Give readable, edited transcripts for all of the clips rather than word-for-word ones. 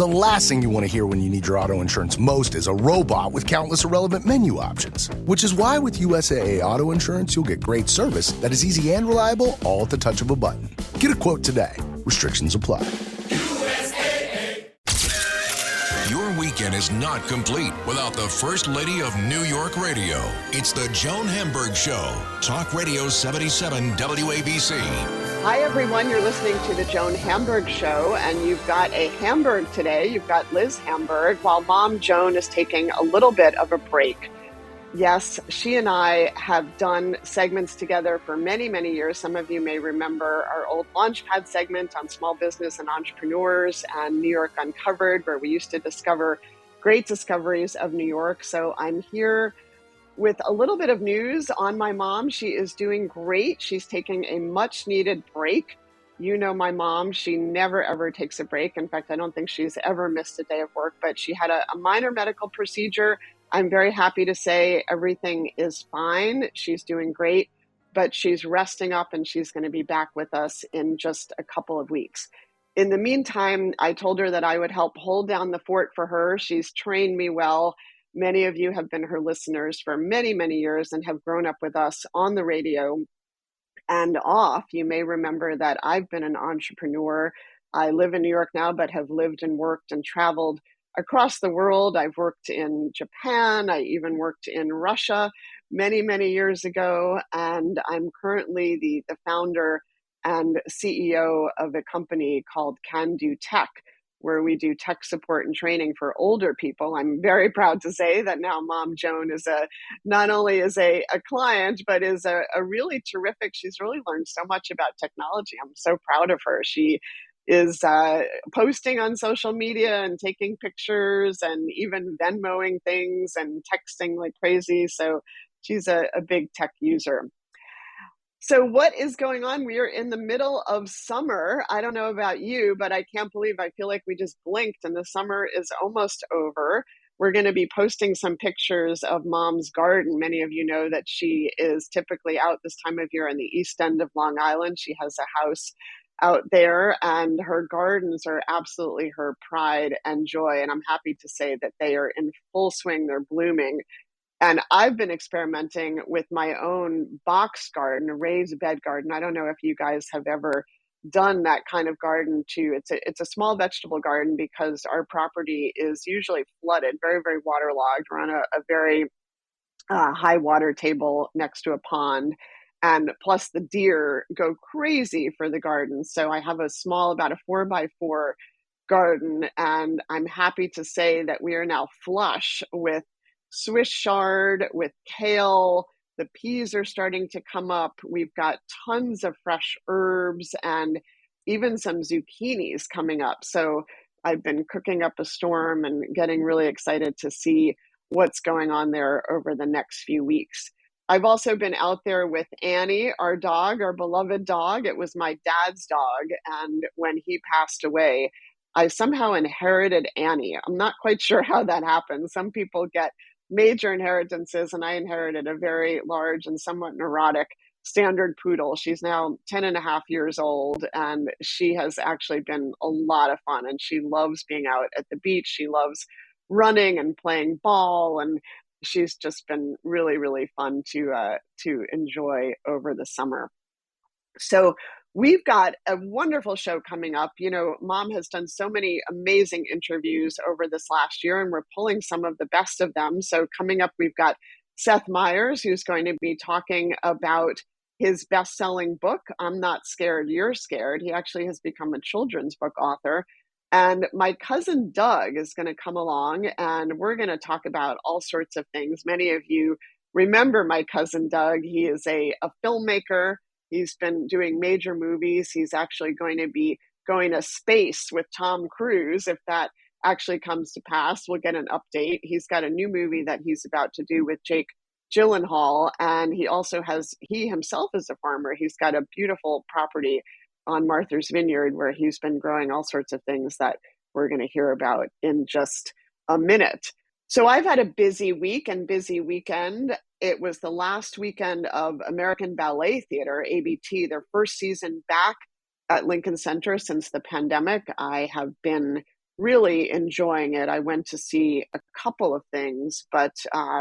The last thing you want to hear when you need your auto insurance most is a robot with countless irrelevant menu options. Which is why with USAA Auto Insurance, you'll get great service that is easy and reliable, all at the touch of a button. Get a quote today. Restrictions apply. Your weekend is not complete without the First Lady of New York Radio. It's the Joan Hamburg Show. Talk Radio 77 WABC. Hi, everyone. You're listening to the Joan Hamburg Show, and you've got a Hamburg today. You've got Liz Hamburg, while Mom Joan is taking a little bit of a break. Yes, she and I have done segments together for many, many years. Some of you may remember our old Launchpad segment on small business and entrepreneurs and New York Uncovered, where we used to discover great discoveries of New York. So I'm here with a little bit of news on my mom. She is doing great. She's taking a much needed break. You know my mom, she never, ever takes a break. In fact, I don't think she's ever missed a day of work, but she had a minor medical procedure. I'm very happy to say everything is fine. She's doing great, but she's resting up and she's going to be back with us in just a couple of weeks. In the meantime, I told her that I would help hold down the fort for her. She's trained me well. Many of you have been her listeners for many, many years and have grown up with us on the radio and off. You may remember that I've been an entrepreneur. I live in New York now, but have lived and worked and traveled across the world. I've worked in Japan. I even worked in Russia many, many years ago. And I'm currently the founder and CEO of a company called Can Do Tech, where we do tech support and training for older people. I'm very proud to say that now Mom Joan is not only is a client, but is a really terrific, she's really learned so much about technology. I'm so proud of her. She is posting on social media and taking pictures and even Venmoing things and texting like crazy. So she's a big tech user. So what is going on? We are in the middle of summer. I don't know about you, but I can't believe I feel like we just blinked and the summer is almost over. We're going to be posting some pictures of Mom's garden. Many of you know that she is typically out this time of year in the East End of Long Island. She has a house out there and her gardens are absolutely her pride and joy. And I'm happy to say that they are in full swing. They're blooming. And I've been experimenting with my own box garden, a raised bed garden. I don't know if you guys have ever done that kind of garden too. It's a small vegetable garden because our property is usually flooded, very, very waterlogged. We're on a very high water table next to a pond. And plus the deer go crazy for the garden. So I have a small, about a 4x4 garden. And I'm happy to say that we are now flush with Swiss chard, with kale. The peas are starting to come up. We've got tons of fresh herbs and even some zucchinis coming up. So I've been cooking up a storm and getting really excited to see what's going on there over the next few weeks. I've also been out there with Annie, our dog, our beloved dog. It was my dad's dog. And when he passed away, I somehow inherited Annie. I'm not quite sure how that happened. Some people get major inheritances, and I inherited a very large and somewhat neurotic standard poodle. She's now 10 and a half years old, and she has actually been a lot of fun. And she loves being out at the beach. She loves running and playing ball, and she's just been really, really fun to enjoy over the summer. So we've got a wonderful show coming up. You know, Mom has done so many amazing interviews over this last year, and we're pulling some of the best of them. So coming up, we've got Seth Meyers, who's going to be talking about his best-selling book, I'm Not Scared, You're Scared. He actually has become a children's book author. And my cousin Doug is going to come along, and we're going to talk about all sorts of things. Many of you remember my cousin Doug. He is a filmmaker. He's been doing major movies. He's actually going to be going to space with Tom Cruise. If that actually comes to pass, we'll get an update. He's got a new movie that he's about to do with Jake Gyllenhaal. And he himself is a farmer. He's got a beautiful property on Martha's Vineyard where he's been growing all sorts of things that we're going to hear about in just a minute. So I've had a busy week and busy weekend. It was the last weekend of American Ballet Theater, ABT, their first season back at Lincoln Center since the pandemic. I have been really enjoying it. I went to see a couple of things, but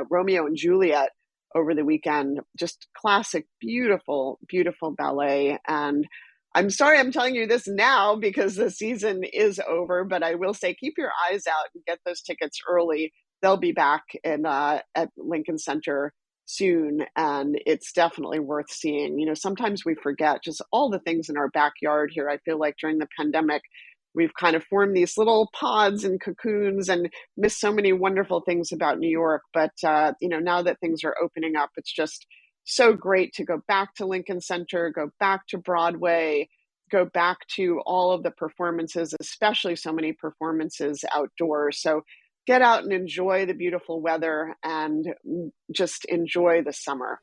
Romeo and Juliet over the weekend, just classic, beautiful, beautiful ballet. And I'm sorry I'm telling you this now because the season is over, but I will say keep your eyes out and get those tickets early. They'll be back at Lincoln Center soon, and it's definitely worth seeing. You know, sometimes we forget just all the things in our backyard here. I feel like during the pandemic, we've kind of formed these little pods and cocoons and missed so many wonderful things about New York. But, now that things are opening up, it's just so great to go back to Lincoln Center, go back to Broadway, go back to all of the performances, especially so many performances outdoors. So get out and enjoy the beautiful weather and just enjoy the summer.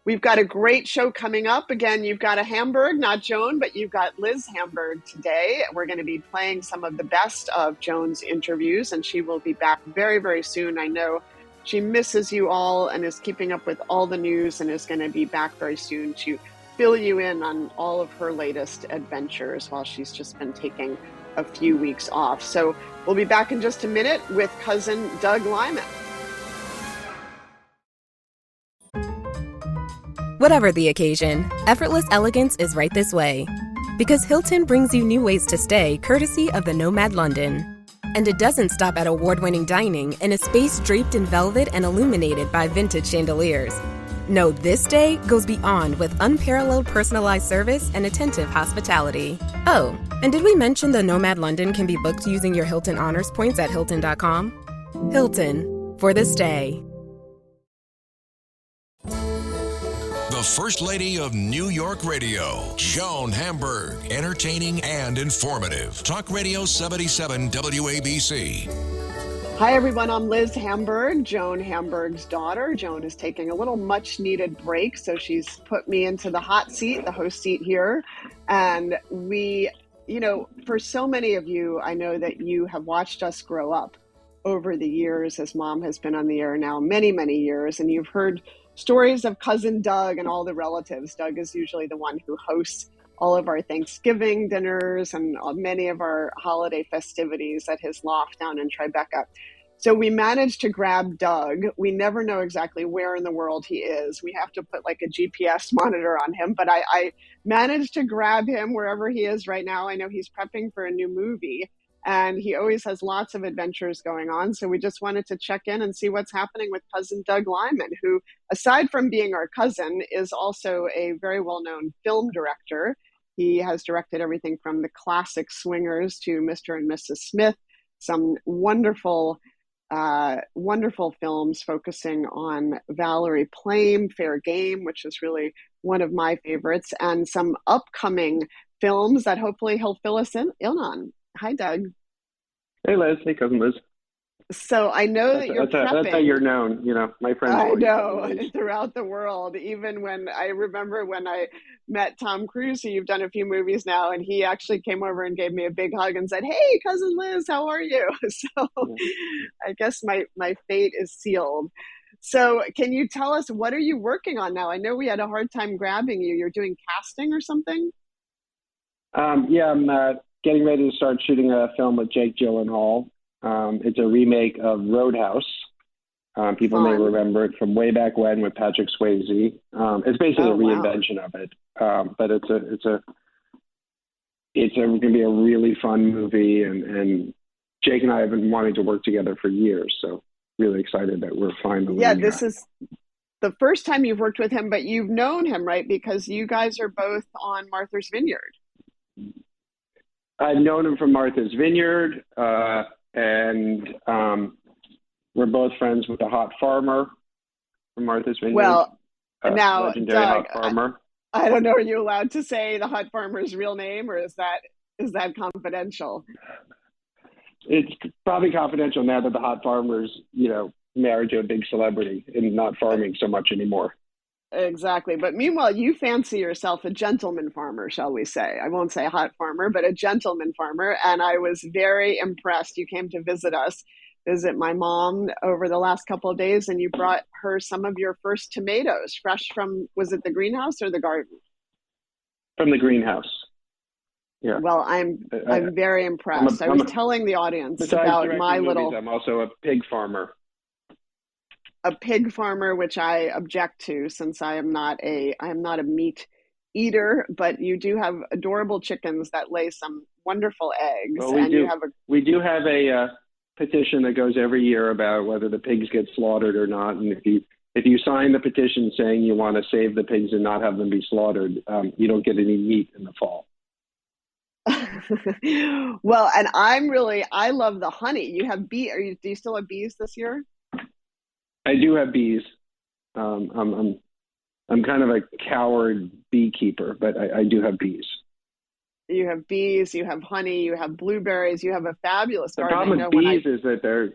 We've got a great show coming up. Again, you've got a Hamburg, not Joan, but you've got Liz Hamburg today. We're going to be playing some of the best of Joan's interviews, and she will be back very, very soon. I know she misses you all and is keeping up with all the news and is going to be back very soon to fill you in on all of her latest adventures while she's just been taking a few weeks off. So we'll be back in just a minute with cousin Doug Liman. Whatever the occasion, effortless elegance is right this way. Because Hilton brings you new ways to stay courtesy of the Nomad London. And it doesn't stop at award-winning dining in a space draped in velvet and illuminated by vintage chandeliers. No, this day goes beyond with unparalleled personalized service and attentive hospitality. Oh, and did we mention the Nomad London can be booked using your Hilton Honors points at Hilton.com? Hilton, for the stay. The First Lady of New York Radio, Joan Hamburg, entertaining and informative. Talk Radio 77 WABC. Hi, everyone. I'm Liz Hamburg, Joan Hamburg's daughter. Joan is taking a little much-needed break, so she's put me into the hot seat, the host seat here. And we, for so many of you, I know that you have watched us grow up over the years as Mom has been on the air now many, many years, and you've heard stories of cousin Doug and all the relatives. Doug is usually the one who hosts all of our Thanksgiving dinners and many of our holiday festivities at his loft down in Tribeca. So we managed to grab Doug. We never know exactly where in the world he is. We have to put like a GPS monitor on him, but I managed to grab him wherever he is right now. I know he's prepping for a new movie, and he always has lots of adventures going on. So we just wanted to check in and see what's happening with cousin Doug Liman, who, aside from being our cousin, is also a very well-known film director. He has directed everything from the classic Swingers to Mr. and Mrs. Smith, some wonderful, wonderful films focusing on Valerie Plame, Fair Game, which is really one of my favorites, and some upcoming films that hopefully he'll fill us in on. Hi, Doug. Hey, Liz. Hey, cousin Liz. So I know that you're prepping. That's how you're known. My friends. I know, throughout the world. Even when I remember when I met Tom Cruise, who you've done a few movies now, and he actually came over and gave me a big hug and said, "Hey, cousin Liz, how are you?" So I guess my fate is sealed. So can you tell us, what are you working on now? I know we had a hard time grabbing you. You're doing casting or something? I'm getting ready to start shooting a film with Jake Gyllenhaal. It's a remake of Roadhouse. People may remember it from way back when with Patrick Swayze. It's basically a reinvention of it, but it's going to be a really fun movie, and Jake and I have been wanting to work together for years, so really excited that we're finally. Yeah, this is the first time you've worked with him, but you've known him, right? Because you guys are both on Martha's Vineyard. I've known him from Martha's Vineyard, and we're both friends with the Hot Farmer from Martha's Vineyard. Well, now, legendary Doug, Hot Farmer. I don't know. Are you allowed to say the Hot Farmer's real name, or is that confidential? It's probably confidential now that the Hot Farmer's, married to a big celebrity and not farming so much anymore. Exactly. But meanwhile, you fancy yourself a gentleman farmer, shall we say. I won't say hot farmer, but a gentleman farmer. And I was very impressed. You came to visit my mom over the last couple of days, and you brought her some of your first tomatoes, fresh from, was it the greenhouse or the garden? From the greenhouse. Yeah. Well, I'm very impressed. I was telling the audience about my little. I'm also a pig farmer. A pig farmer, which I object to, since I am not a meat eater. But you do have adorable chickens that lay some wonderful eggs. Well, we do have a petition that goes every year about whether the pigs get slaughtered or not, and if you sign the petition saying you want to save the pigs and not have them be slaughtered, you don't get any meat in the fall. Well, and I love the honey. You have bee. Do you still have bees this year? I do have bees. I'm kind of a coward beekeeper, but I do have bees. You have bees, you have honey, you have blueberries, you have a fabulous garden. The problem with bees is that they're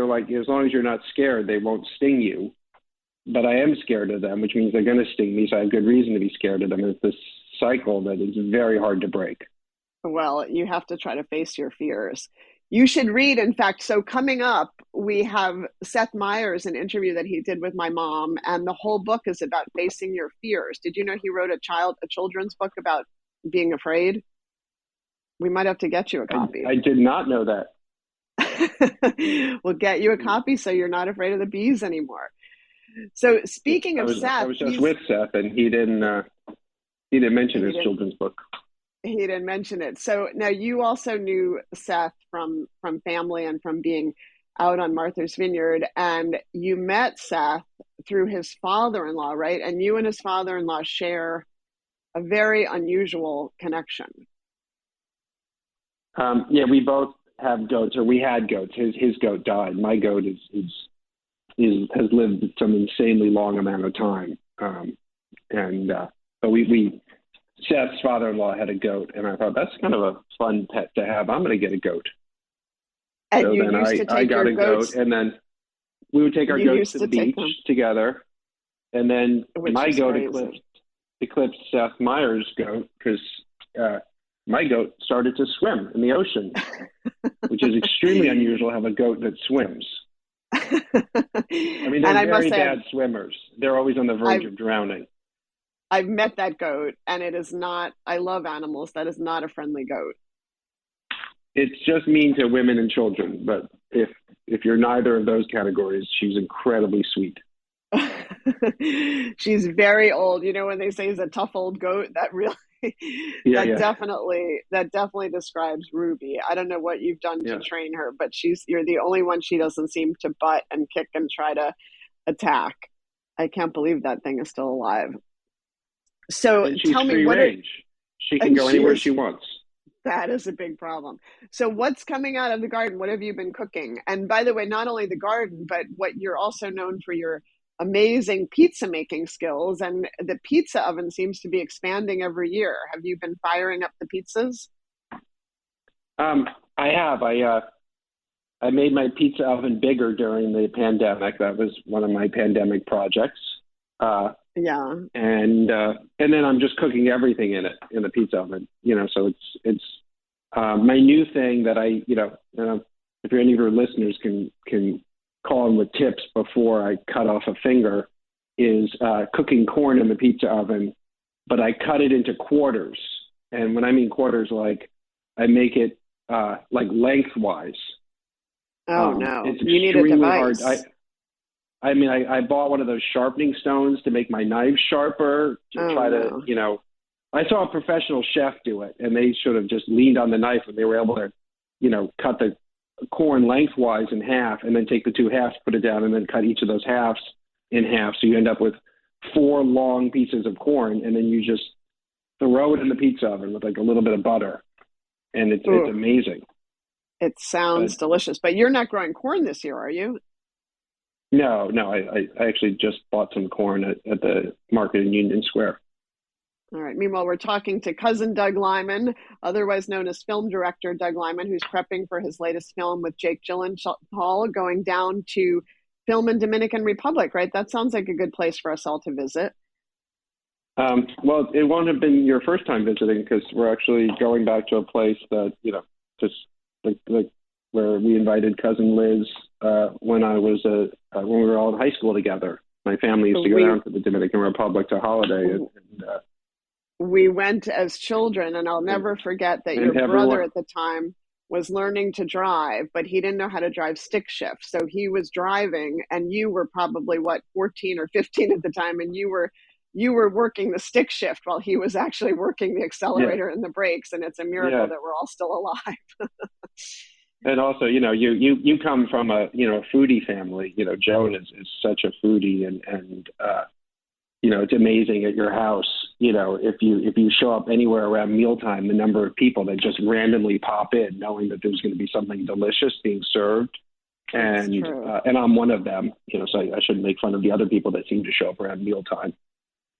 like, as long as you're not scared, they won't sting you. But I am scared of them, which means they're going to sting me, so I have good reason to be scared of them. It's this cycle that is very hard to break. Well, you have to try to face your fears. You should read, in fact, so coming up, we have Seth Meyers, an interview that he did with my mom, and the whole book is about facing your fears. Did you know he wrote a children's book about being afraid? We might have to get you a copy. I did not know that. We'll get you a copy so you're not afraid of the bees anymore. So speaking of Seth, I was just with Seth, and he didn't mention his children's book. He didn't mention it. So now you also knew Seth from family and from being out on Martha's Vineyard, and you met Seth through his father-in-law, right? And you and his father-in-law share a very unusual connection. Yeah, we both have goats, or we had goats. His goat died. My goat has lived some insanely long amount of time. But Seth's father-in-law had a goat, and I thought, that's kind of a fun pet to have. I'm going to get a goat. And so then I got a goat, and then we would take our goats to the beach together. And then my goat eclipsed Seth Meyers' goat, because my goat started to swim in the ocean, which is extremely unusual to have a goat that swims. I mean, they're very bad swimmers. They're always on the verge of drowning. I've met that goat, and it is not, I love animals. That is not a friendly goat. It's just mean to women and children. But if you're neither of those categories, she's incredibly sweet. She's very old. You know, when they say he's a tough old goat, that really, definitely describes Ruby. I don't know what you've done to train her, but you're the only one she doesn't seem to butt and kick and try to attack. I can't believe that thing is still alive. So tell me, she can go anywhere she wants. That is a big problem. So what's coming out of the garden? What have you been cooking? And by the way, not only the garden, but what you're also known for your amazing pizza making skills. And the pizza oven seems to be expanding every year. Have you been firing up the pizzas? I have. I made my pizza oven bigger during the pandemic. That was one of my pandemic projects. And then I'm just cooking everything in the pizza oven, so it's my new thing that if any of your listeners can call in with tips before I cut off a finger, is cooking corn in the pizza oven, but I cut it into quarters. And when I mean quarters, like I make it like lengthwise. Oh no, it's you need a device. Hard. I bought one of those sharpening stones to make my knives sharper I saw a professional chef do it, and they should have just leaned on the knife, and they were able to, cut the corn lengthwise in half, and then take the two halves, put it down, and then cut each of those halves in half. So you end up with 4 long pieces of corn, and then you just throw it in the pizza oven with like a little bit of butter, and it's amazing. It sounds delicious. But you're not growing corn this year, are you? No. I actually just bought some corn at the market in Union Square. All right. Meanwhile, we're talking to cousin Doug Liman, otherwise known as Film Director Doug Liman, who's prepping for his latest film with Jake Gyllenhaal, going down to film in Dominican Republic, right? That sounds like a good place for us all to visit. Well, it won't have been your first time visiting, because we're actually going back to a place that, just like where we invited cousin Liz when we were all in high school together. My family used to go down to the Dominican Republic to holiday, and we went as children, and I'll never forget that your brother at the time was learning to drive, but he didn't know how to drive stick shift. So he was driving, and you were probably 14 or 15 at the time, and you were working the stick shift while he was actually working the accelerator and the brakes. And it's a miracle that we're all still alive. And also, you come from a foodie family. Joan is such a foodie, and it's amazing at your house. If you show up anywhere around mealtime, the number of people that just randomly pop in, knowing that there's going to be something delicious being served, and I'm one of them. So I shouldn't make fun of the other people that seem to show up around mealtime.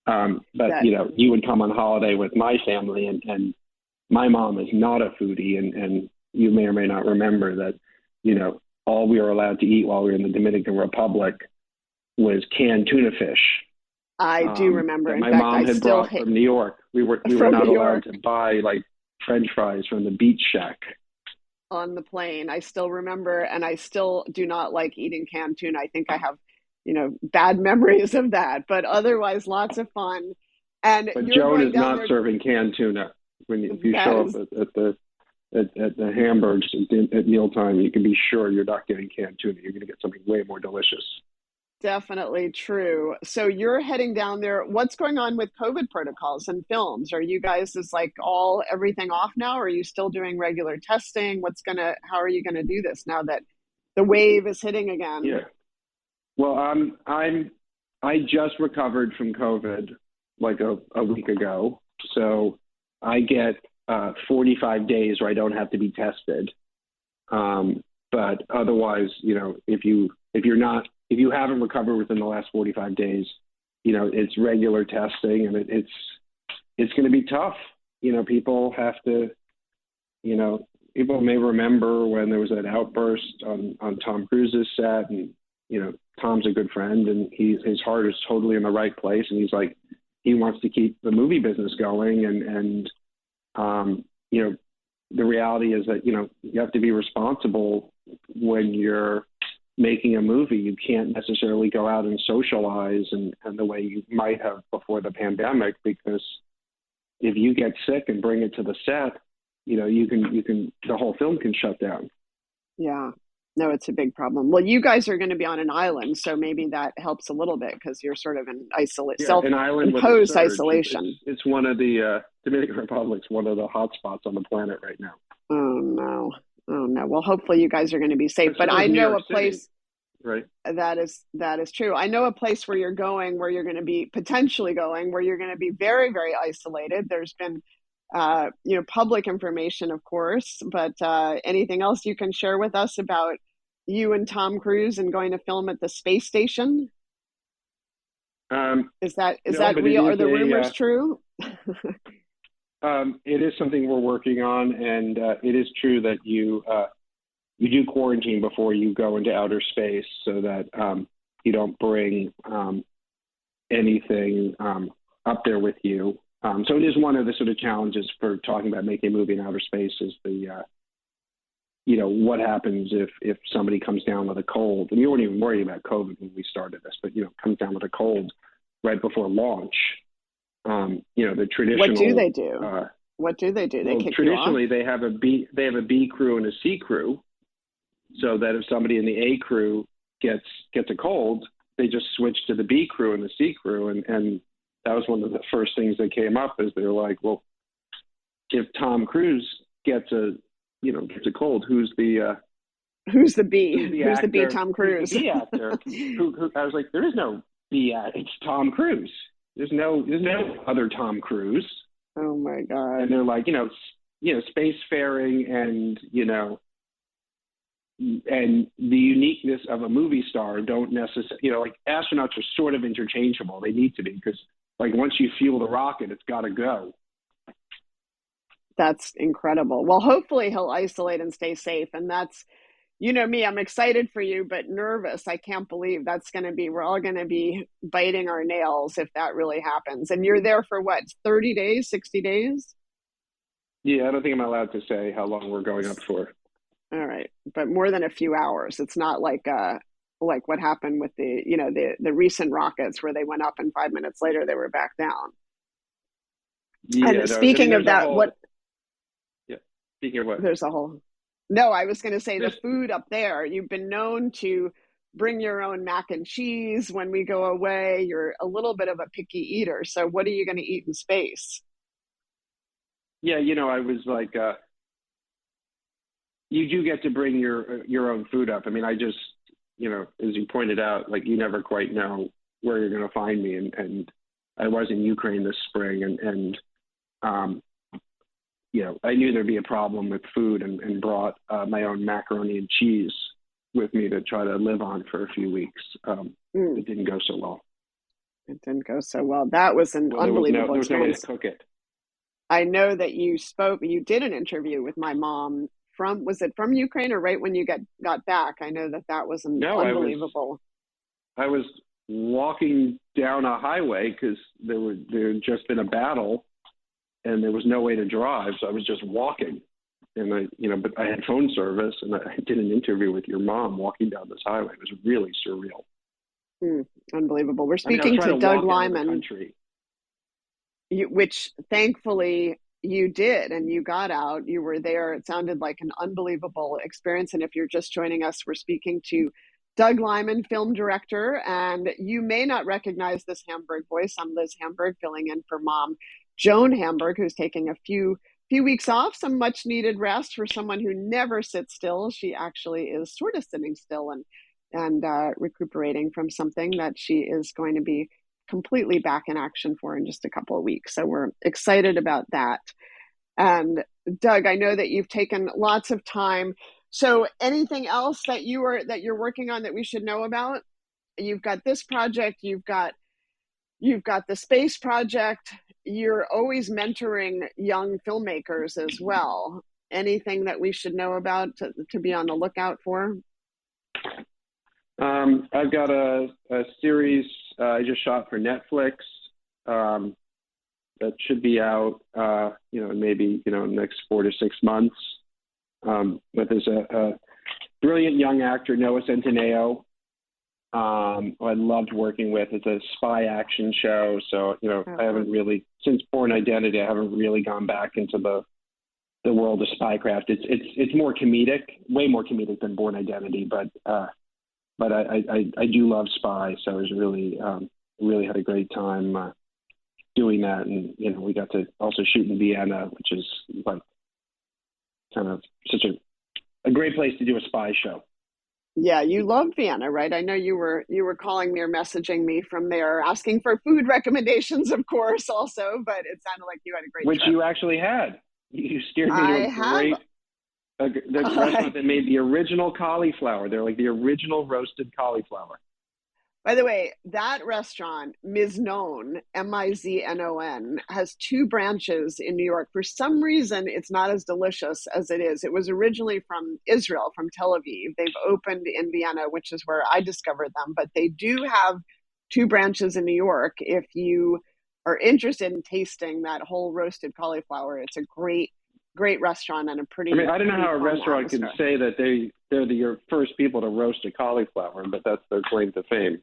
But you would come on holiday with my family, and my mom is not a foodie, and you may or may not remember that, all we were allowed to eat while we were in the Dominican Republic was canned tuna fish. I do remember. My mom had brought from New York. We were not allowed to buy like French fries from the beach shack on the plane. I still remember, and I still do not like eating canned tuna. I think I have, bad memories of that, but otherwise lots of fun. But Joan is not serving canned tuna if you show up at the Hamburgs at mealtime. You can be sure you're not getting canned tuna. You're going to get something way more delicious. Definitely true. So you're heading down there. What's going on with COVID protocols and films? Are you guys everything off now? Or are you still doing regular testing? How are you gonna do this now that the wave is hitting again? Yeah. Well, I just recovered from COVID like a week ago. So I get 45 days where I don't have to be tested. But otherwise, if you haven't recovered within the last 45 days, it's regular testing, and it's going to be tough. People have to, people may remember when there was that outburst on Tom Cruise's set, and, Tom's a good friend, and his heart is totally in the right place. And he's like, he wants to keep the movie business going. And the reality is that, you have to be responsible when you're making a movie. You can't necessarily go out and socialize and the way you might have before the pandemic, because if you get sick and bring it to the set, the whole film can shut down. Yeah, no, it's a big problem. Well, you guys are going to be on an island, so maybe that helps a little bit because you're sort of in self-imposed isolation. It's one of the Dominican Republic's one of the hot spots on the planet right now. Oh no. Well, hopefully you guys are going to be safe. But I know a place. Right. That is true. I know a place where you're going, where you're going to be potentially going, where you're going to be very, very isolated. There's been, public information, of course, but anything else you can share with us about you and Tom Cruise and going to film at the space station? Is that real? Are the rumors true? It is something we're working on, and it is true that you do quarantine before you go into outer space, so that you don't bring anything up there with you. So it is one of the sort of challenges for talking about making a movie in outer space is the what happens if somebody comes down with a cold. And you weren't even worried about COVID when we started this, but comes down with a cold right before launch. The traditional. What do they do? What do they do? They kick traditionally you off? they have a B crew and a C crew, so that if somebody in the A crew gets a cold, they just switch to the B crew and the C crew, and that was one of the first things that came up. Is they're like, well, if Tom Cruise gets a cold, who's the B? Who's the B? Tom Cruise. The B actor. who I was like, there is no B actor. It's Tom Cruise. There's no other Tom Cruise. Oh my God. And they're like, spacefaring and and the uniqueness of a movie star don't necessarily, astronauts are sort of interchangeable. They need to be, because once you fuel the rocket, it's got to go. That's incredible. Well, hopefully he'll isolate and stay safe. And that's, me, I'm excited for you, but nervous. I can't believe we're all going to be biting our nails if that really happens. And you're there for what, 30 days, 60 days? Yeah, I don't think I'm allowed to say how long we're going up for. All right. But more than a few hours. It's not like what happened with the recent rockets where they went up and 5 minutes later they were back down. Yeah, And no, speaking of that, speaking of what? There's a whole, no, I was going to say the There's, food up there, you've been known to bring your own mac and cheese when we go away. You're a little bit of a picky eater. So what are you going to eat in space? yeah, I was like, you do get to bring your own food up. I mean, I just, as you pointed out, like you never quite know where you're going to find me. And I was in Ukraine this spring and I knew there'd be a problem with food and brought my own macaroni and cheese with me to try to live on for a few weeks. It didn't go so well. It didn't go so well. That was an unbelievable there was no way experience. to cook it. I know that you did an interview with my mom was it from Ukraine or right when you got back? I know that was unbelievable. I was walking down a highway because there had just been a battle and there was no way to drive. So I was just walking and but I had phone service and I did an interview with your mom walking down this highway. It was really surreal. Unbelievable. We're speaking to Doug Liman, which thankfully you did, and you got out. You were there. It sounded like an unbelievable experience. And if you're just joining us, we're speaking to Doug Liman, film director, and you may not recognize this Hamburg voice. I'm Liz Hamburg, filling in for mom, Joan Hamburg, who's taking a few weeks off, some much needed rest for someone who never sits still. She actually is sort of sitting still and recuperating from something that she is going to be completely back in action for in just a couple of weeks. So we're excited about that. And Doug, I know that you've taken lots of time. So anything else that you're working on that we should know about? You've got this project, you've got the space project, you're always mentoring young filmmakers as well. Anything that we should know about to be on the lookout for? I've got a series I just shot for Netflix that should be out, maybe in the next 4 to 6 months. But there's a brilliant young actor, Noah Centineo, who I loved working with. It's a spy action show, so I haven't really, since Born Identity, I haven't really gone back into the world of spycraft. It's more comedic, way more comedic than Born Identity, but I do love spy, so I was really had a great time doing that, and we got to also shoot in Vienna, which is like kind of such a great place to do a spy show. Yeah, you love Vienna, right? I know you were calling me or messaging me from there, asking for food recommendations, of course, also. But it sounded like you had a great which trip. You actually had. You steered me to the restaurant that made the original cauliflower. They're like the original roasted cauliflower. By the way, that restaurant, Miznon, Miznon, has 2 branches in New York. For some reason, it's not as delicious as it is. It was originally from Israel, from Tel Aviv. They've opened in Vienna, which is where I discovered them. But they do have 2 branches in New York. If you are interested in tasting that whole roasted cauliflower, it's a great restaurant and a pretty. I don't know how a restaurant can say that they're your first people to roast a cauliflower, but that's their claim to fame.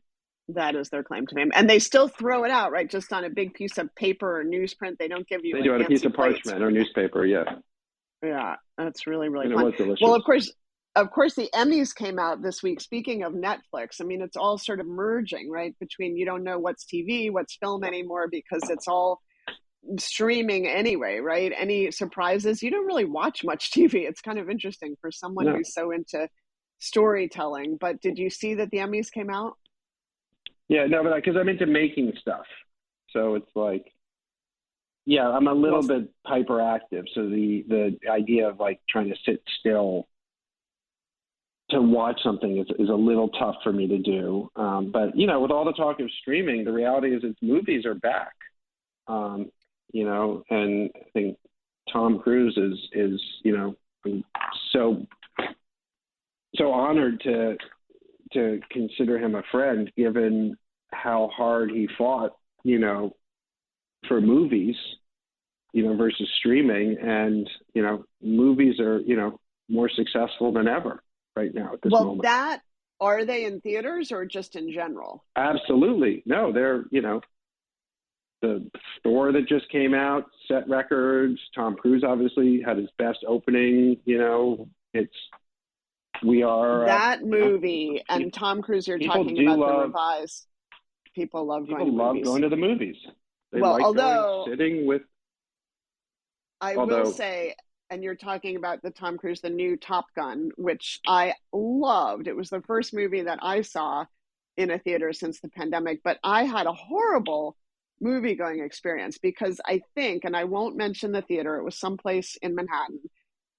That is their claim to fame. And they still throw it out, right? Just on a big piece of paper or newsprint. They don't give you. They do on a piece of parchment or newspaper, yeah. Yeah, that's really, really and fun. It was delicious. Well, of course, the Emmys came out this week. Speaking of Netflix, I mean, it's all sort of merging, right? Between you don't know what's TV, what's film anymore, because it's all streaming anyway, right? Any surprises? You don't really watch much TV. It's kind of interesting for someone who's so into storytelling. But did you see that the Emmys came out? Yeah, no, but because I'm into making stuff. So it's like, yeah, I'm a little bit hyperactive. So the idea of like trying to sit still to watch something is a little tough for me to do. But, with all the talk of streaming, the reality is its movies are back. And I think Tom Cruise is I'm so honored to consider him a friend, given how hard he fought, for movies, versus streaming. And, movies are, more successful than ever right now at this moment. Are they in theaters or just in general? Absolutely. No, they're the Thor that just came out set records. Tom Cruise obviously had his best opening. We are that movie and Tom Cruise. You're talking about the revised. People love going to the movies. They sitting with. I will say, and you're talking about the Tom Cruise, the new Top Gun, which I loved. It was the first movie that I saw in a theater since the pandemic, but I had a horrible movie going experience because I think, and I won't mention the theater, it was someplace in Manhattan,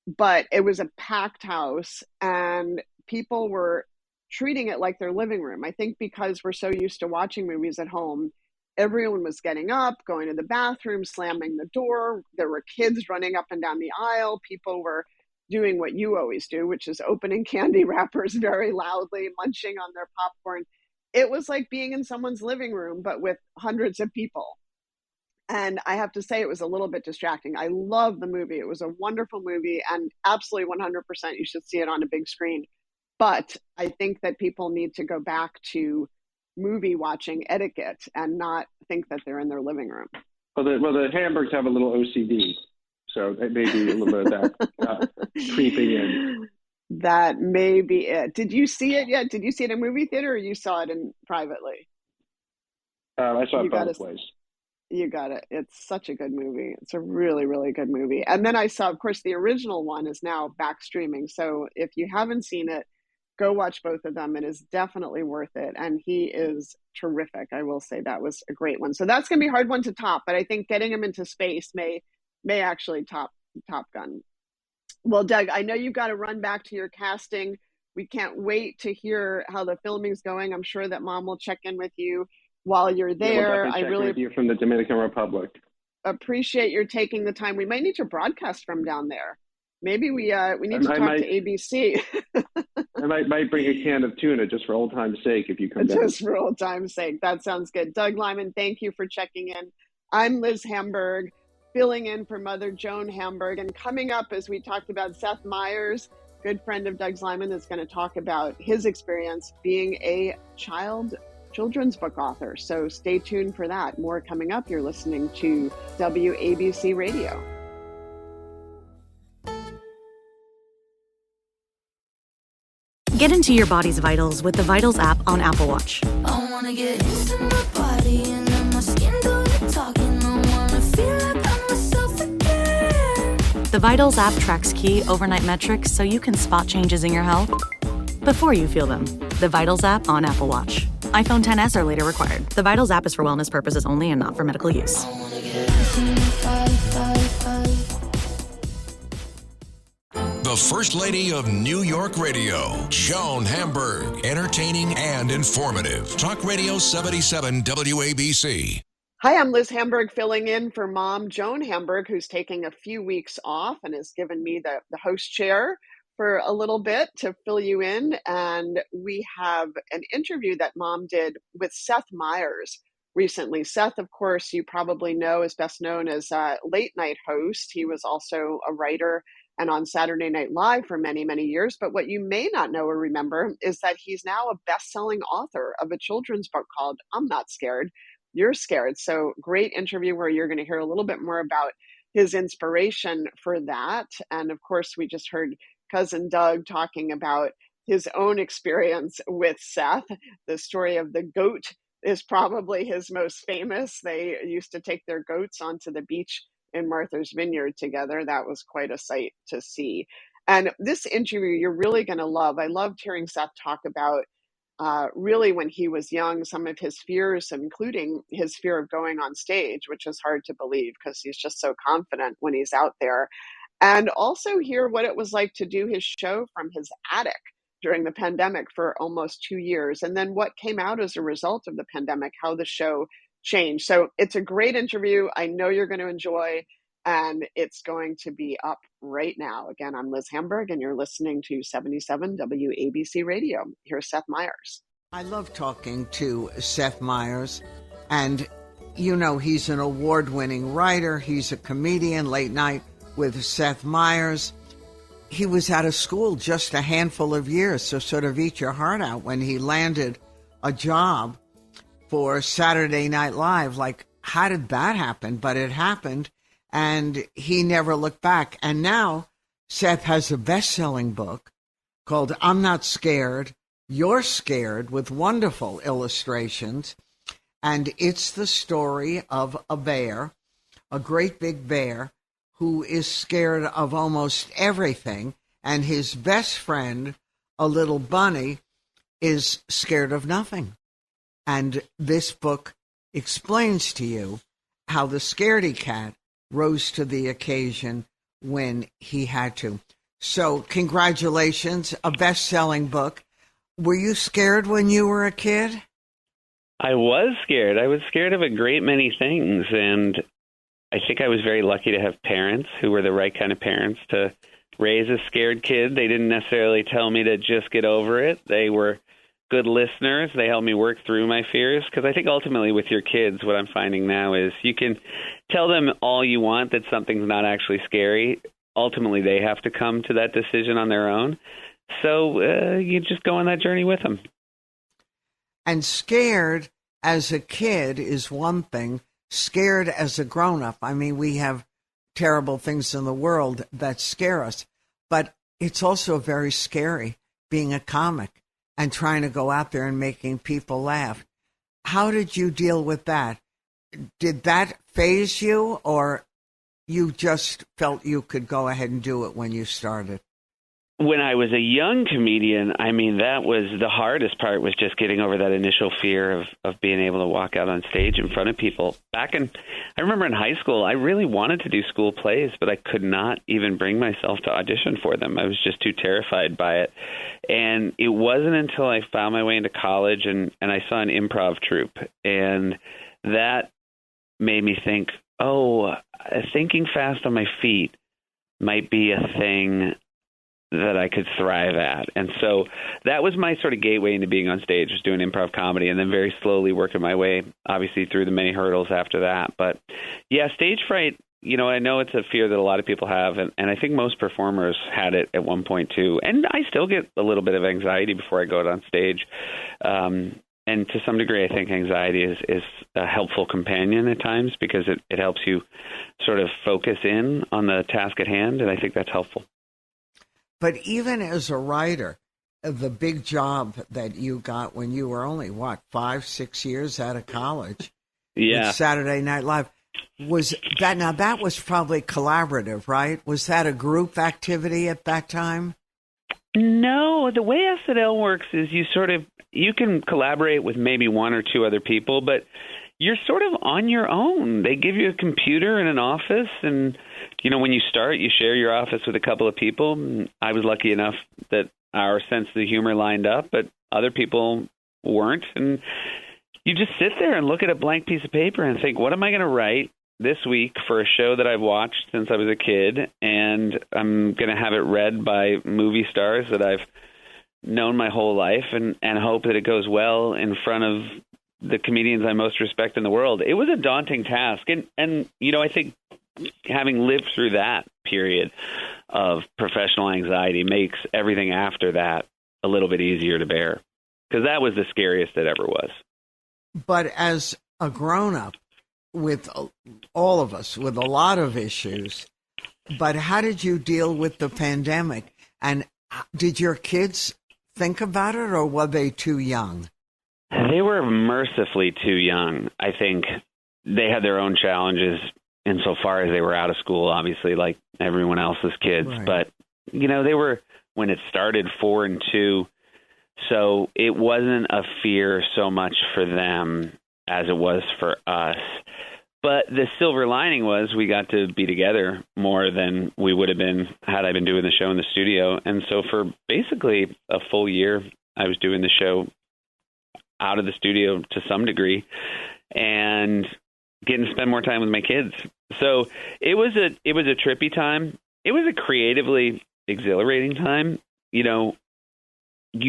but it was a packed house and people were treating it like their living room. I think because we're so used to watching movies at home, everyone was getting up, going to the bathroom, slamming the door. There were kids running up and down the aisle. People were doing what you always do, which is opening candy wrappers very loudly, munching on their popcorn. It was like being in someone's living room, but with hundreds of people. And I have to say, it was a little bit distracting. I love the movie. It was a wonderful movie and absolutely 100% you should see it on a big screen. But I think that people need to go back to movie watching etiquette and not think that they're in their living room. Well, the Hamburgs have a little OCD, so it may be a little bit of that creeping in. That may be it. Did you see it yet? Did you see it in a movie theater or you saw it privately? I saw it both ways. You got it. It's such a good movie. It's a really, really good movie. And then I saw, of course, the original one is now back streaming. So if you haven't seen it, go watch both of them. It is definitely worth it. And he is terrific. I will say that was a great one. So that's going to be a hard one to top, but I think getting him into space may actually top Gun. Well, Doug, I know you've got to run back to your casting. We can't wait to hear how the filming's going. I'm sure that Mom will check in with you while you're there. I really with you from the Dominican Republic. Appreciate your taking the time. We might need to broadcast from down there. Maybe we need to talk to ABC. I might bring a can of tuna just for old time's sake if you come down. Just for old time's sake. That sounds good. Doug Liman, thank you for checking in. I'm Liz Hamburg, filling in for Mother Joan Hamburg. And coming up, as we talked about, Seth Meyers, good friend of Doug Liman, is going to talk about his experience being a children's book author. So stay tuned for that. More coming up. You're listening to WABC Radio. Get into your body's vitals with the Vitals app on Apple Watch. I wanna get into my body and then my skin do the talking. I wanna feel like I'm myself again. The Vitals app tracks key overnight metrics so you can spot changes in your health before you feel them. The Vitals app on Apple Watch. iPhone XS or later required. The Vitals app is for wellness purposes only and not for medical use. I wanna get into my body. The First Lady of New York Radio, Joan Hamburg, entertaining and informative. Talk Radio 77 WABC. Hi, I'm Liz Hamburg, filling in for Mom Joan Hamburg, who's taking a few weeks off and has given me the host chair for a little bit to fill you in. And we have an interview that Mom did with Seth Meyers recently. Seth, of course, you probably know, is best known as a late night host. He was also a writer and on Saturday Night Live for many, many years. But what you may not know or remember is that he's now a best-selling author of a children's book called I'm Not Scared, You're Scared. So great interview where you're going to hear a little bit more about his inspiration for that. And of course, we just heard cousin Doug talking about his own experience with Seth. The story of the goat is probably his most famous. They used to take their goats onto the beach in Martha's Vineyard together. That was quite a sight to see. And this interview you're really going to love. I loved hearing Seth talk about really when he was young, some of his fears, including his fear of going on stage, which is hard to believe because he's just so confident when he's out there. And also hear what it was like to do his show from his attic during the pandemic for almost 2 years. And then what came out as a result of the pandemic, how the show changed. So it's a great interview. I know you're going to enjoy, and it's going to be up right now. Again, I'm Liz Hamburg, and you're listening to 77 WABC Radio. Here's Seth Meyers. I love talking to Seth Meyers, and you know he's an award-winning writer. He's a comedian, late night with Seth Meyers. He was out of school just a handful of years, so sort of eat your heart out when he landed a job for Saturday Night Live. Like, how did that happen? But it happened, and he never looked back. And now Seth has a best-selling book called I'm Not Scared, You're Scared, with wonderful illustrations. And it's the story of a bear, a great big bear, who is scared of almost everything. And his best friend, a little bunny, is scared of nothing. And this book explains to you how the scaredy cat rose to the occasion when he had to. So congratulations, a best-selling book. Were you scared when you were a kid? I was scared. I was scared of a great many things. And I think I was very lucky to have parents who were the right kind of parents to raise a scared kid. They didn't necessarily tell me to just get over it. They were good listeners. They helped me work through my fears, because I think ultimately with your kids, what I'm finding now is you can tell them all you want that something's not actually scary. Ultimately, they have to come to that decision on their own. So you just go on that journey with them. And scared as a kid is one thing. Scared as a grown-up, I mean, we have terrible things in the world that scare us. But it's also very scary being a comic and trying to go out there and making people laugh. How did you deal with that? Did that faze you, or you just felt you could go ahead and do it when you started? When I was a young comedian, I mean, that was the hardest part, was just getting over that initial fear of being able to walk out on stage in front of people. I remember in high school, I really wanted to do school plays, but I could not even bring myself to audition for them. I was just too terrified by it. And it wasn't until I found my way into college and I saw an improv troupe, and that made me think, thinking fast on my feet might be a thing that I could thrive at. And so that was my sort of gateway into being on stage, was doing improv comedy, and then very slowly working my way, obviously, through the many hurdles after that. But yeah, stage fright, I know it's a fear that a lot of people have, and I think most performers had it at one point too. And I still get a little bit of anxiety before I go out on stage. And to some degree, I think anxiety is a helpful companion at times, because it helps you sort of focus in on the task at hand, and I think that's helpful. But even as a writer, the big job that you got when you were only, 5-6 years out of college? Yeah. Saturday Night Live. Was that, now that was probably collaborative, right? Was that a group activity at that time? No, the way SNL works is you can collaborate with maybe one or two other people, but you're sort of on your own. They give you a computer and an office, and when you start, you share your office with a couple of people. I was lucky enough that our sense of the humor lined up, but other people weren't. And you just sit there and look at a blank piece of paper and think, what am I going to write this week for a show that I've watched since I was a kid? And I'm going to have it read by movie stars that I've known my whole life, and hope that it goes well in front of the comedians I most respect in the world. It was a daunting task. And I think having lived through that period of professional anxiety makes everything after that a little bit easier to bear, because that was the scariest it ever was. But as a grown-up, with all of us, with a lot of issues, but how did you deal with the pandemic? And did your kids think about it, or were they too young? They were mercifully too young. I think they had their own challenges insofar as they were out of school, obviously, like everyone else's kids. Right. But, they were, when it started, 4 and 2. So it wasn't a fear so much for them as it was for us. But the silver lining was we got to be together more than we would have been had I been doing the show in the studio. And so for basically a full year, I was doing the show out of the studio to some degree and getting to spend more time with my kids. So it was a trippy time. It was a creatively exhilarating time. You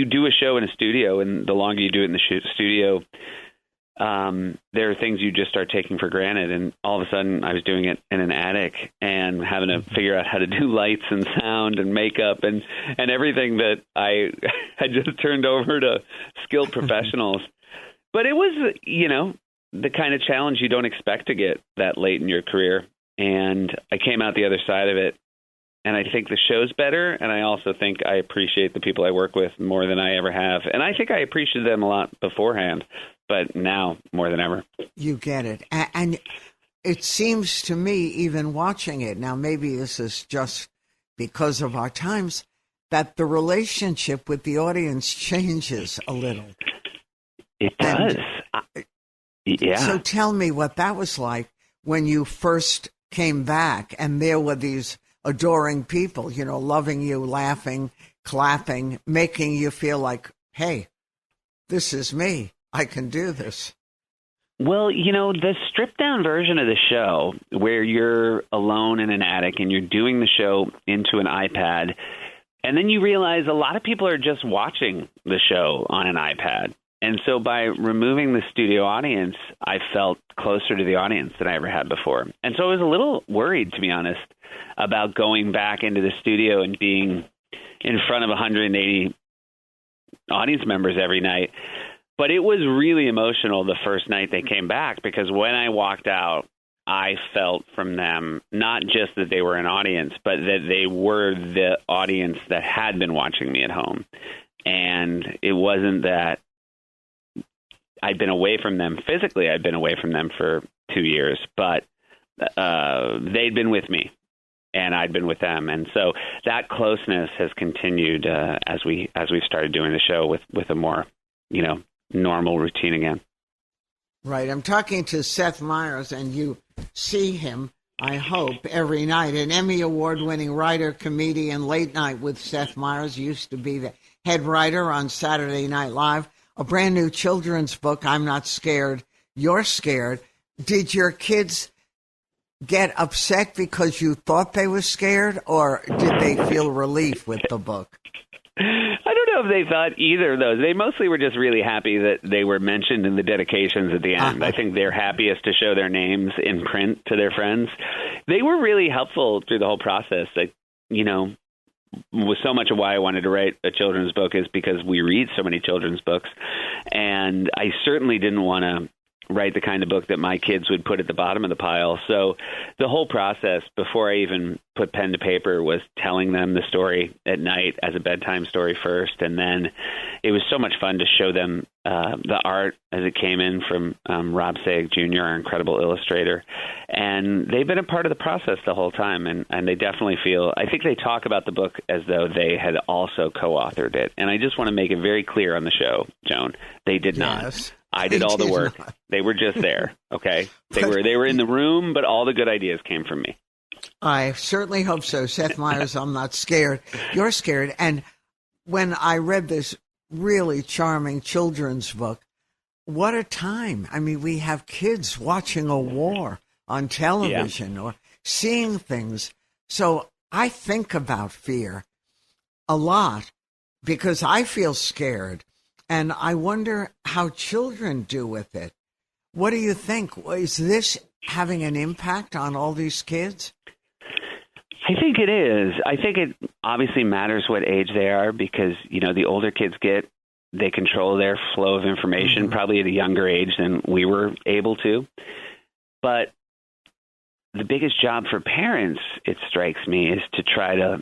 do a show in a studio, and the longer you do it in the studio, there are things you just start taking for granted. And all of a sudden I was doing it in an attic and having to figure out how to do lights and sound and makeup and everything that I had just turned over to skilled professionals. But it was, the kind of challenge you don't expect to get that late in your career. And I came out the other side of it, and I think the show's better, and I also think I appreciate the people I work with more than I ever have. And I think I appreciated them a lot beforehand, but now more than ever. You get it. And it seems to me, even watching it, now maybe this is just because of our times, that the relationship with the audience changes a little. It does. Yeah. So tell me what that was like when you first came back and there were these adoring people, you know, loving you, laughing, clapping, making you feel like, hey, this is me. I can do this. Well, you know, the stripped down version of the show where you're alone in an attic and you're doing the show into an iPad, and then you realize a lot of people are just watching the show on an iPad. And so by removing the studio audience, I felt closer to the audience than I ever had before. And so I was a little worried, to be honest, about going back into the studio and being in front of 180 audience members every night. But it was really emotional the first night they came back, because when I walked out, I felt from them not just that they were an audience, but that they were the audience that had been watching me at home. And it wasn't that I'd been away from them physically. I'd been away from them for 2 years, but they'd been with me and I'd been with them. And so that closeness has continued as we started doing the show with a more, you know, normal routine again. Right. I'm talking to Seth Meyers, and you see him, I hope, every night. An Emmy Award-winning writer, comedian, Late Night with Seth Meyers, used to be the head writer on Saturday Night Live. A brand new children's book, I'm Not Scared, You're Scared. Did your kids get upset because you thought they were scared, or did they feel relief with the book? I don't know if they thought either of those. They mostly were just really happy that they were mentioned in the dedications at the end. I think they're happiest to show their names in print to their friends. They were really helpful through the whole process. You know, was so much of why I wanted to write a children's book is because we read so many children's books. And I certainly didn't want to write the kind of book that my kids would put at the bottom of the pile. So the whole process, before I even put pen to paper, was telling them the story at night as a bedtime story first. And then it was so much fun to show them the art as it came in from Rob Sayek Jr., our incredible illustrator. And they've been a part of the process the whole time. And they definitely feel, I think they talk about the book as though they had also co-authored it. And I just want to make it very clear on the show, Joan, they did not. I did all the work. They were just there. Okay. They were in the room, but all the good ideas came from me. I certainly hope so. Seth Meyers, I'm Not Scared, You're Scared. And when I read this really charming children's book, what a time. I mean, we have kids watching a war on television or seeing things. So I think about fear a lot because I feel scared. And I wonder how children do with it. What do you think? Is this having an impact on all these kids? I think it is. I think it obviously matters what age they are because, you know, the older kids get, they control their flow of information probably at a younger age than we were able to. But the biggest job for parents, it strikes me, is to try to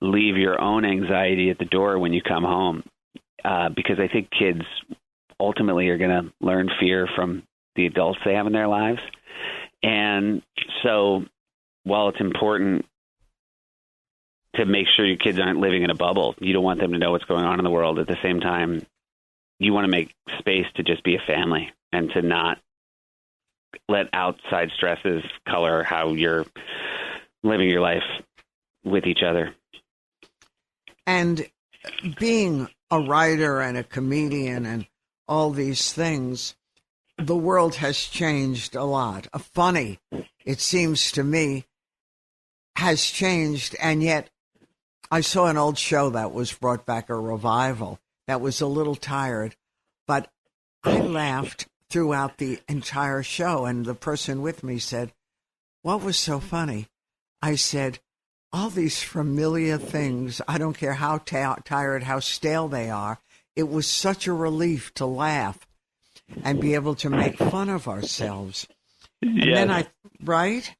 leave your own anxiety at the door when you come home. Because I think kids ultimately are going to learn fear from the adults they have in their lives. And so while it's important to make sure your kids aren't living in a bubble, you don't want them to know what's going on in the world. At the same time, you want to make space to just be a family and to not let outside stresses color how you're living your life with each other. And being a writer and a comedian and all these things, the world has changed a lot. Funny, it seems to me, has changed, and yet I saw an old show that was brought back a revival that was a little tired, but I laughed throughout the entire show, and the person with me said, "What was so funny?" I said, all these familiar things, I don't care how tired, how stale they are, it was such a relief to laugh. and be able to make fun of ourselves. And Yes. then right?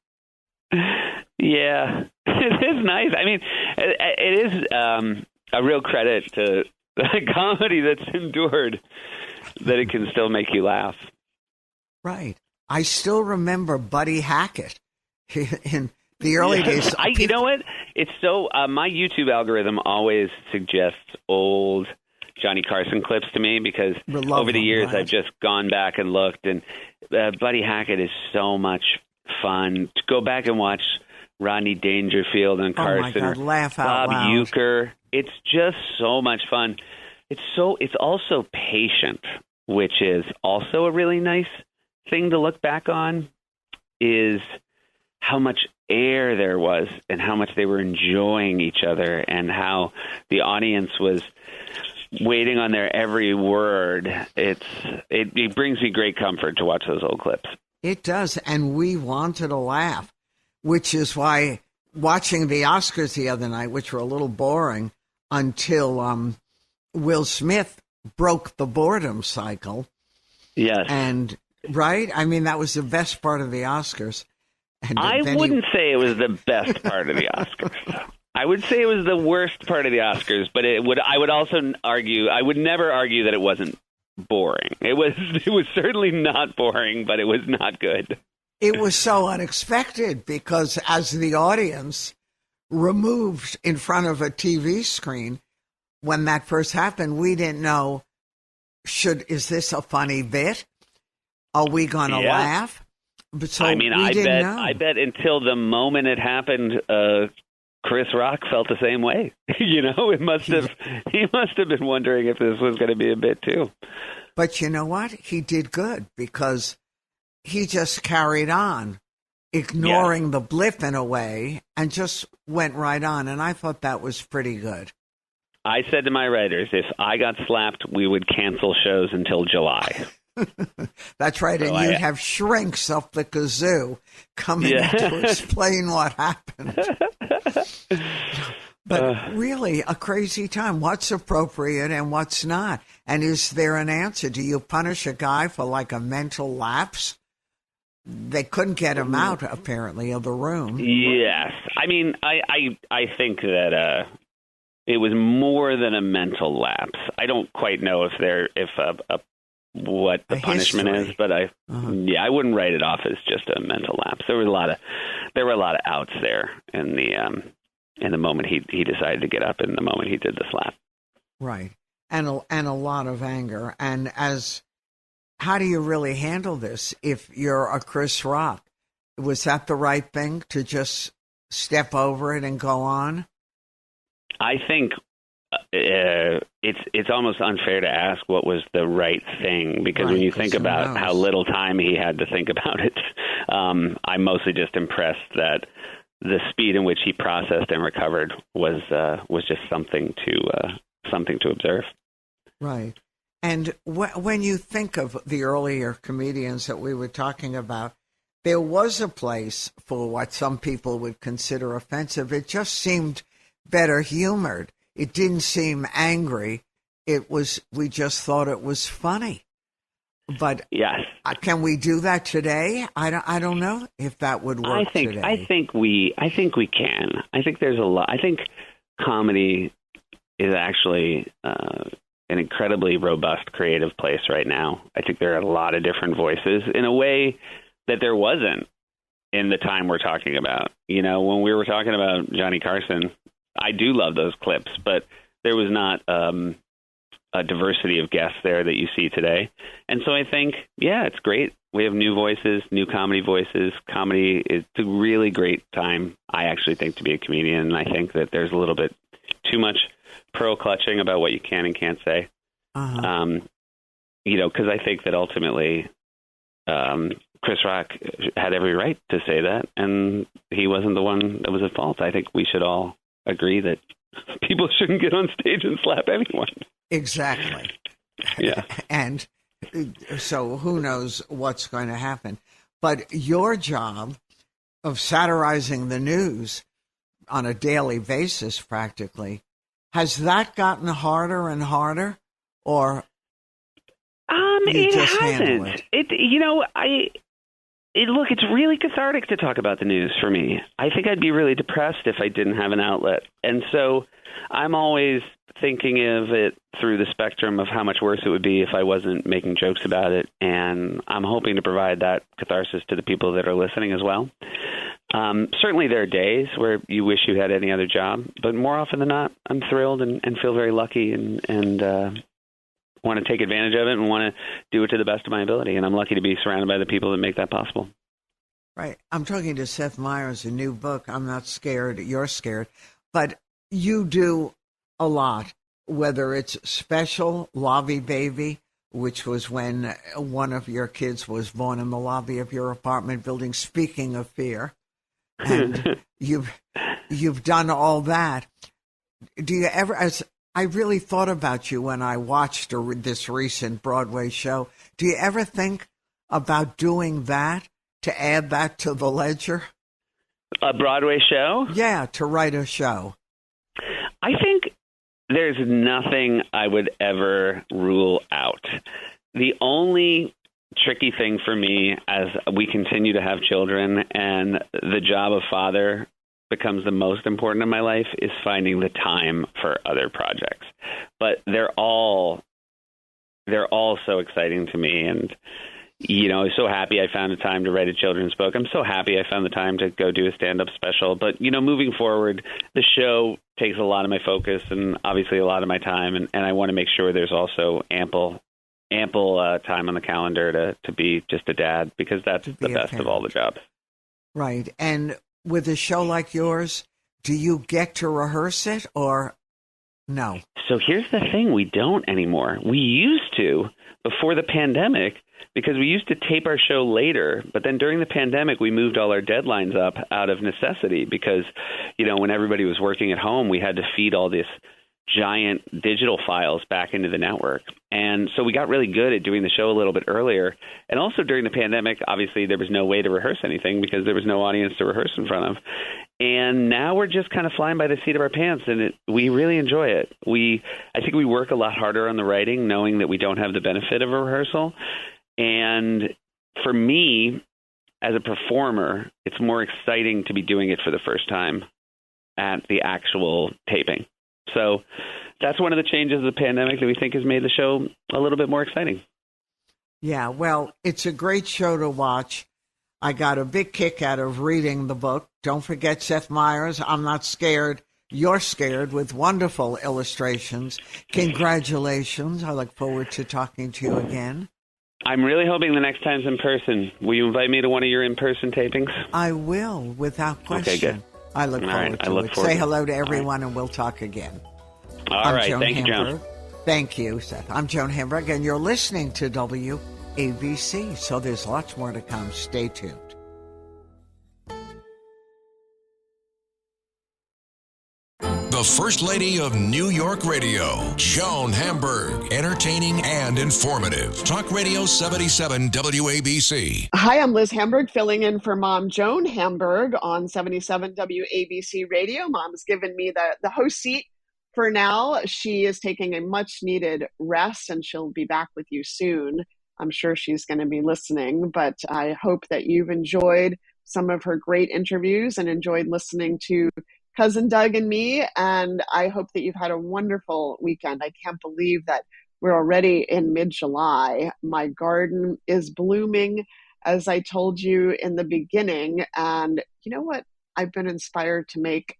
Yeah, it is nice. I mean, it is a real credit to the comedy that's endured that it can still make you laugh. Right. I still remember Buddy Hackett in the early days. You know what? It's so my YouTube algorithm always suggests old Johnny Carson clips to me because over the years I've just gone back and looked, and Buddy Hackett is so much fun. To go back and watch Rodney Dangerfield and Carson, oh my God, laugh out Bob loud. Uecker. It's just so much fun. It's also patient, which is also a really nice thing to look back on, is how much air there was and how much they were enjoying each other and how the audience was waiting on their every word. It brings me great comfort to watch those old clips. It does, and we wanted to laugh, which is why watching the Oscars the other night, which were a little boring until Will Smith broke the boredom cycle. Yes. And, right? I mean, that was the best part of the Oscars. And I wouldn't say it was the best part of the Oscars. I would say it was the worst part of the Oscars, but I would also argue, I would never argue that it wasn't boring. It was certainly not boring, but it was not good. It was so unexpected because as the audience removed in front of a TV screen, when that first happened, we didn't know, is this a funny bit? Are we going to laugh? But so I mean, I bet until the moment it happened, Chris Rock felt the same way. He must have been wondering if this was going to be a bit too. But you know what? He did good because he just carried on, ignoring the blip in a way, and just went right on. And I thought that was pretty good. I said to my writers, if I got slapped, we would cancel shows until July. That's right. And you'd have shrinks up the kazoo coming in to explain what happened. But really, a crazy time. What's appropriate and what's not? And is there an answer? Do you punish a guy for like a mental lapse? They couldn't get him out, apparently, of the room. Yes. I mean, I think that it was more than a mental lapse. I don't quite know what the punishment is, but I wouldn't write it off as just a mental lapse. There were a lot of outs there in the moment he decided to get up, and the moment he did the slap. Right, and a lot of anger. And how do you really handle this if you're a Chris Rock? Was that the right thing to just step over it and go on? I think it's almost unfair to ask what was the right thing, because when you think about how little time he had to think about it, I'm mostly just impressed that the speed in which he processed and recovered was just something to observe. Right. And when you think of the earlier comedians that we were talking about, there was a place for what some people would consider offensive. It just seemed better humored. It didn't seem angry. We just thought it was funny. But yes, can we do that today? I don't know if that would work today. I think we can. I think there's a lot. I think comedy is actually an incredibly robust creative place right now. I think there are a lot of different voices in a way that there wasn't in the time we're talking about. When we were talking about Johnny Carson, I do love those clips, but there was not a diversity of guests there that you see today. And so I think, it's great. We have new voices, new comedy voices. Comedy is a really great time, I actually think, to be a comedian. And I think that there's a little bit too much pearl clutching about what you can and can't say. Because I think that ultimately Chris Rock had every right to say that, and he wasn't the one that was at fault. I think we should all agree that people shouldn't get on stage and slap anyone. Exactly. Yeah. And so who knows what's going to happen. But your job of satirizing the news on a daily basis practically, has that gotten harder and harder? Or You It just handle hasn't. it. Look, it's really cathartic to talk about the news for me. I think I'd be really depressed if I didn't have an outlet. And so I'm always thinking of it through the spectrum of how much worse it would be if I wasn't making jokes about it. And I'm hoping to provide that catharsis to the people that are listening as well. Certainly there are days where you wish you had any other job, but more often than not, I'm thrilled and feel very lucky and want to take advantage of it and want to do it to the best of my ability. And I'm lucky to be surrounded by the people that make that possible. Right. I'm talking to Seth Meyers, a new book. I'm not scared. You're scared. But you do a lot, whether it's special Lobby Baby, which was when one of your kids was born in the lobby of your apartment building, speaking of fear. And you've done all that. Do you ever, as I really thought about you when I watched this recent Broadway show, do you ever think about doing that, to add that to the ledger? A Broadway show? Yeah, to write a show. I think there's nothing I would ever rule out. The only tricky thing for me as we continue to have children and the job of father becomes the most important in my life is finding the time for other projects. But they're all so exciting to me. And, I'm so happy I found the time to write a children's book. I'm so happy I found the time to go do a stand-up special. But, moving forward, the show takes a lot of my focus and obviously a lot of my time. And I want to make sure there's also ample time on the calendar to be just a dad, because that's the best of all the jobs. Right. And with a show like yours, do you get to rehearse it or no? So here's the thing. We don't anymore. We used to before the pandemic, because we used to tape our show later. But then during the pandemic, we moved all our deadlines up out of necessity because, when everybody was working at home, we had to feed all this giant digital files back into the network. And so we got really good at doing the show a little bit earlier. And also during the pandemic, obviously there was no way to rehearse anything because there was no audience to rehearse in front of. And now we're just kind of flying by the seat of our pants, and we really enjoy it. I think we work a lot harder on the writing, knowing that we don't have the benefit of a rehearsal. And for me, as a performer, it's more exciting to be doing it for the first time at the actual taping. So that's one of the changes of the pandemic that we think has made the show a little bit more exciting. Yeah, well, it's a great show to watch. I got a big kick out of reading the book. Don't forget Seth Meyers, I'm Not Scared, You're Scared, with wonderful illustrations. Congratulations. I look forward to talking to you again. I'm really hoping the next time's in person. Will you invite me to one of your in-person tapings? I will, without question. Okay, good. I look forward to it. Say hello to everyone, and we'll talk again. All right. Thank you, Joan. Thank you, Seth. I'm Joan Hamburg, and you're listening to WABC, so there's lots more to come. Stay tuned. The First Lady of New York Radio, Joan Hamburg. Entertaining and informative. Talk Radio 77 WABC. Hi, I'm Liz Hamburg, filling in for Mom Joan Hamburg on 77 WABC Radio. Mom's given me the host seat for now. She is taking a much-needed rest, and she'll be back with you soon. I'm sure she's going to be listening, but I hope that you've enjoyed some of her great interviews and enjoyed listening to Cousin Doug and me, and I hope that you've had a wonderful weekend. I can't believe that we're already in mid-July. My garden is blooming, as I told you in the beginning, and you know what I've been inspired to make?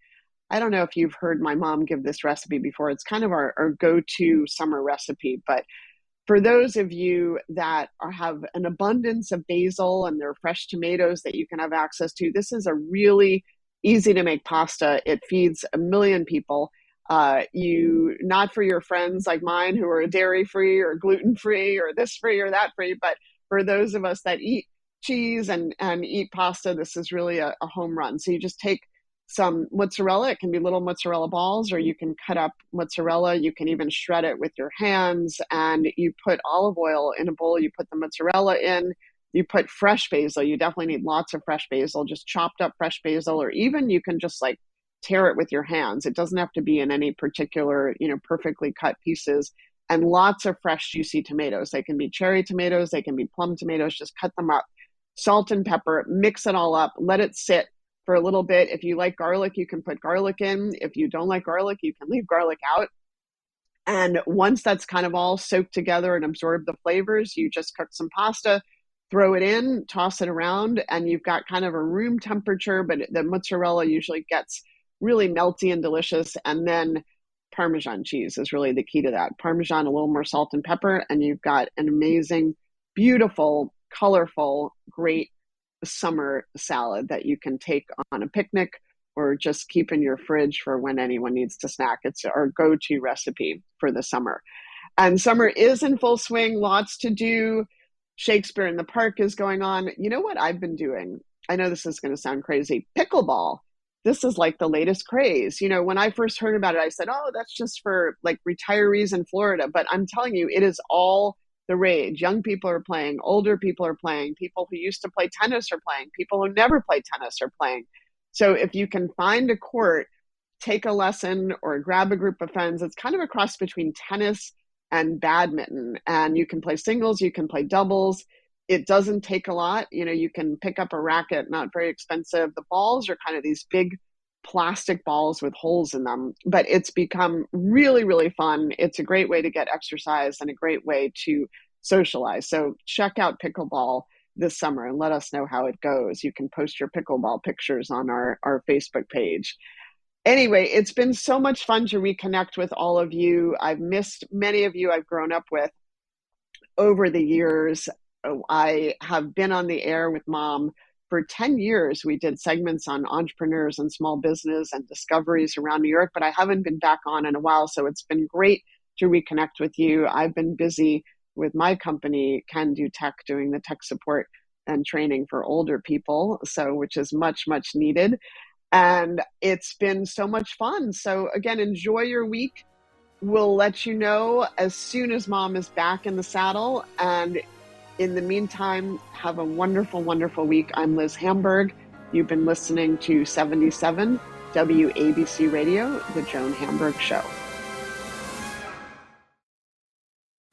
I don't know if you've heard my mom give this recipe before. It's kind of our go-to summer recipe, but for those of you that have an abundance of basil and there are fresh tomatoes that you can have access to, this is a really easy to make pasta. It feeds a million people. Not for your friends like mine who are dairy-free or gluten-free or this free or that free, but for those of us that eat cheese and eat pasta, this is really a home run. So you just take some mozzarella. It can be little mozzarella balls, or you can cut up mozzarella. You can even shred it with your hands, and you put olive oil in a bowl. You put the mozzarella in. You put fresh basil. You definitely need lots of fresh basil, just chopped up fresh basil, or even you can just tear it with your hands. It doesn't have to be in any particular, perfectly cut pieces. and lots of fresh, juicy tomatoes. They can be cherry tomatoes, they can be plum tomatoes. Just cut them up, salt and pepper, mix it all up, let it sit for a little bit. If you like garlic, you can put garlic in. If you don't like garlic, you can leave garlic out. And once that's kind of all soaked together and absorbed the flavors, you just cook some pasta, throw it in, toss it around, and you've got kind of a room temperature, but the mozzarella usually gets really melty and delicious. And then Parmesan cheese is really the key to that. Parmesan, a little more salt and pepper, and you've got an amazing, beautiful, colorful, great summer salad that you can take on a picnic or just keep in your fridge for when anyone needs to snack. It's our go-to recipe for the summer. And summer is in full swing, lots to do. Shakespeare in the Park is going on. You know what I've been doing? I know this is going to sound crazy. Pickleball. This is like the latest craze. You know, when I first heard about it, I said, oh, that's just for like retirees in Florida. But I'm telling you, it is all the rage. Young people are playing, older people are playing, people who used to play tennis are playing, people who never played tennis are playing. So if you can find a court, take a lesson or grab a group of friends, it's kind of a cross between tennis and badminton. And you can play singles, you can play doubles. It doesn't take a lot. You know, you can pick up a racket, not very expensive. The balls are kind of these big plastic balls with holes in them, but it's become really, really fun. It's a great way to get exercise and a great way to socialize. So check out pickleball this summer and let us know how it goes. You can post your pickleball pictures on our Facebook page. Anyway, it's been so much fun to reconnect with all of you. I've missed many of you I've grown up with over the years. I have been on the air with Mom for 10 years. We did segments on entrepreneurs and small business and discoveries around New York, but I haven't been back on in a while. So it's been great to reconnect with you. I've been busy with my company, Can Do Tech, doing the tech support and training for older people, so which is much, much needed. And it's been so much fun. So again, enjoy your week. We'll let you know as soon as Mom is back in the saddle. And in the meantime, have a wonderful, wonderful week. I'm Liz Hamburg. You've been listening to 77 WABC Radio, The Joan Hamburg Show.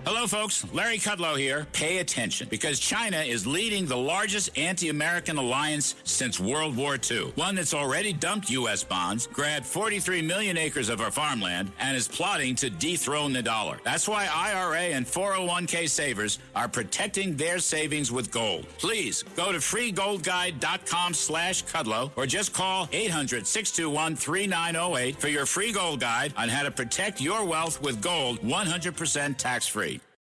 Hello, folks. Larry Kudlow here. Pay attention, because China is leading the largest anti-American alliance since World War II. One that's already dumped U.S. bonds, grabbed 43 million acres of our farmland, and is plotting to dethrone the dollar. That's why IRA and 401k savers are protecting their savings with gold. Please go to freegoldguide.com/Kudlow or just call 800-621-3908 for your free gold guide on how to protect your wealth with gold 100% tax-free.